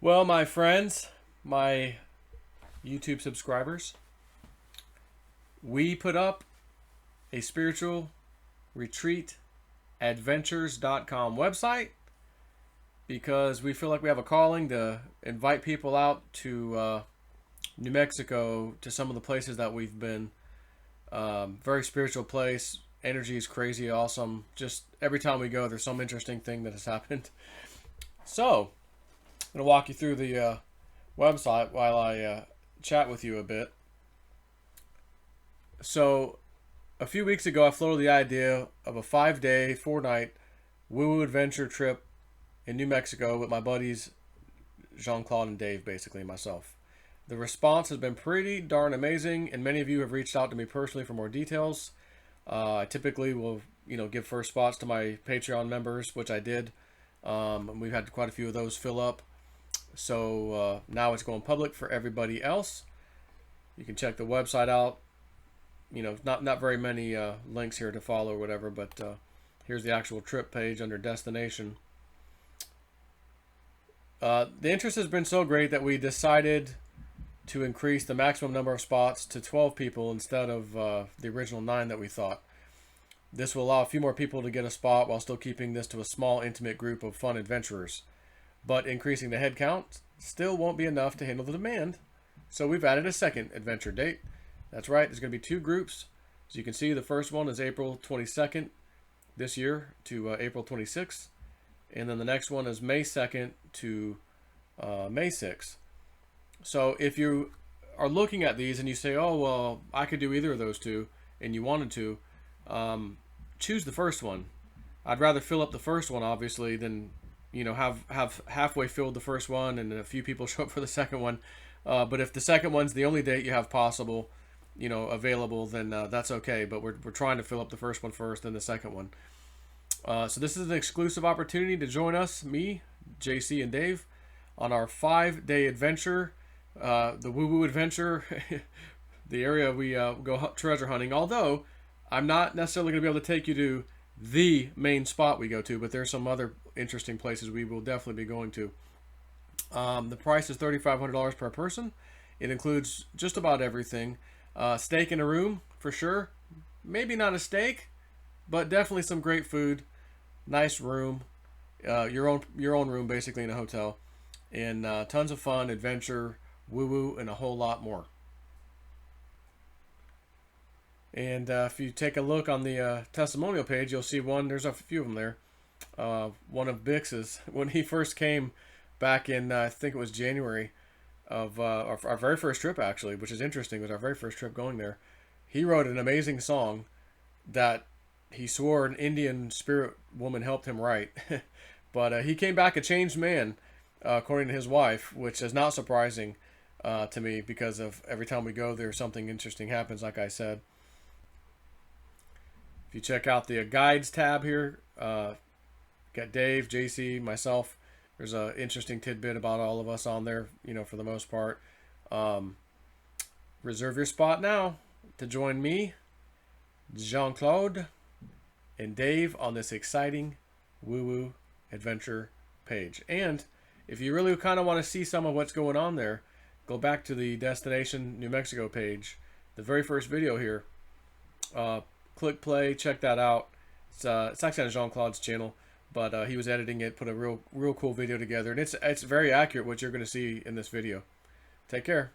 Well, my friends, my YouTube subscribers, we put up a spiritual retreat adventures.com website because we feel like we have a calling to invite people out to New Mexico to some of the places that we've been. Very spiritual place. Energy is crazy, awesome. Just every time we go, there's some interesting thing that has happened. So, I'm going to walk you through the website while I chat with you a bit. So, a few weeks ago, I floated the idea of a 5-day, 4-night woo-woo adventure trip in New Mexico with my buddies Jean Claude and Dave, basically myself. The response has been pretty darn amazing, and many of you have reached out to me personally for more details. I typically will, give first spots to my Patreon members, which I did. And we've had quite a few of those fill up. So now it's going public for everybody else. You can check the website out. Not very many links here to follow or whatever, but here's the actual trip page under destination. The interest has been so great that we decided to increase the maximum number of spots to 12 people instead of the original 9 that we thought. This will allow a few more people to get a spot while still keeping this to a small, intimate group of fun adventurers. But increasing the head count still won't be enough to handle the demand, so we've added a second adventure date. That's right, there's going to be 2 groups. So you can see the first one is April 22nd this year to April 26th. And then the next one is May 2nd to May 6th. So if you are looking at these and you say, oh, well, I could do either of those 2, and you wanted to, choose the first one. I'd rather fill up the first one, obviously, than have halfway filled the first one and a few people show up for the second one. But if the second one's the only date you have possible, available, then that's okay. But we're trying to fill up the first one first, then the second one. So this is an exclusive opportunity to join us, me, JC, and Dave, on our 5-day adventure, the Woo Woo Adventure, the area we go treasure hunting. Although I'm not necessarily going to be able to take you to the main spot we go to, but there's some other interesting places we will definitely be going to. The price is $3,500 per person. It includes just about everything. Steak in a room for sure. Maybe not a steak, but definitely some great food. Nice room, your own room basically in a hotel, and tons of fun, adventure, woo woo, and a whole lot more. And if you take a look on the testimonial page, you'll see one. There's a few of them there. One of Bix's when he first came back in I think it was January of our very first trip, actually, which is interesting. It was our very first trip going there. He wrote an amazing song that he swore an Indian spirit woman helped him write. But he came back a changed man, according to his wife, which is not surprising to me because of every time we go there, something interesting happens, like I said. If you check out the guides tab here, got Dave, JC, myself. There's an interesting tidbit about all of us on there, for the most part. Reserve your spot now to join me, Jean-Claude, and Dave on this exciting woo-woo adventure page. And if you really kind of want to see some of what's going on there, go back to the Destination New Mexico page, the very first video here. Click play, check that out. It's actually on Jean-Claude's channel, but he was editing it, put a real cool video together, and it's very accurate what you're going to see in this video. Take care.